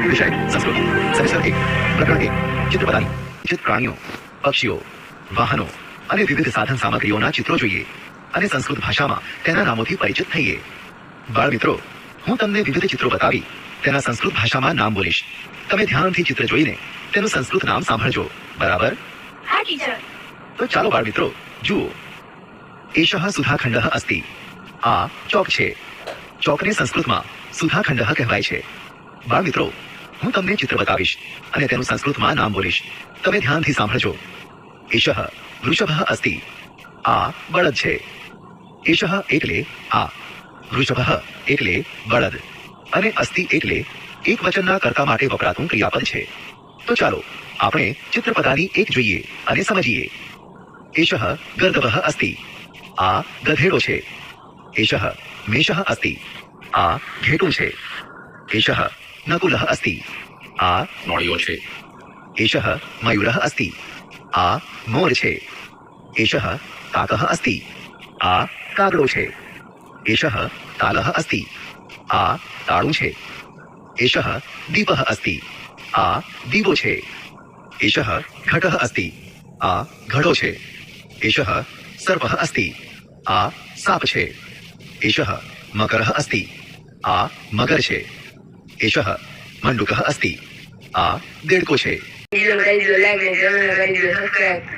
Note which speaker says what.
Speaker 1: વિષય સંસ્કૃત સેમેસ્ટર 1 પ્રકરણ 1 ચિત્ર બતાવી ચિત્ર પ્રાણીઓ પક્ષીઓ વાહનો અને વિવિધ સાધન સામગ્રીઓના ચિત્રો જોઈએ અને સંસ્કૃત ભાષામાં તેના નામોથી પરિચિત થઈએ. બાળ મિત્રો, હું તમને વિવિધ ચિત્રો બતાવી તેના સંસ્કૃત ભાષામાં નામ બોલીશ. તમે ધ્યાનથી ચિત્ર જોઈને તેનું સંસ્કૃત નામ સાંભળજો. બરાબર?
Speaker 2: હા ટીચર.
Speaker 1: તો ચાલો બાળ મિત્રો જુઓ. એષઃ સુધાખંડઃ અસ્તિ. આ ચોક છે. ચોકને સંસ્કૃતમાં સુધાખંડઃ કહેવાય છે. બાળ મિત્રો, હું તમને ચિત્ર બતાવીશ અને તેનું સંસ્કૃતમાં નામ બોલીશ. તમે ધ્યાનથી સાંભળજો. એષઃ વૃષભઃ અસ્તિ. આ બળદ છે. એષઃ એટલે આ, વૃષભઃ એટલે બળદ અને અસ્તિ એટલે એક વચનના કર્તા માટે વપરાતું ક્રિયાપદ છે. તો ચાલો આપણે ચિત્રપદાની એક જોઈએ અને સમજીએ. એષઃ ગર્દભઃ અસ્તિ. આ ગધેડો છે. એષઃ મેષઃ અસ્તિ. આ ઘેટું છે. એષઃ નકુલઃ અસ્તિ. આ નોળિયો છે. એષઃ મયુરઃ અસ્તિ. આ મોર છે. એષઃ કાકઃ અસ્તિ. આ કાગડો છે. એષઃ તાલઃ અસ્તિ. આ તાળું છે. એષઃ દીપઃ અસ્તિ. આ દીવો છે. એષઃ ઘટઃ અસ્તિ. આ ઘડો છે. એષઃ સર્પઃ અસ્તિ. આ સાપ છે. એષઃ મકરઃ અસ્તિ. આ મગર છે. એષઃ મંડુકઃ અસ્તિ. આ દેડકો છે.
Speaker 2: વિડિયો કરી દો, લાઈક ને કમેન્ટ કરી દો, સબસ્ક્રાઇબ.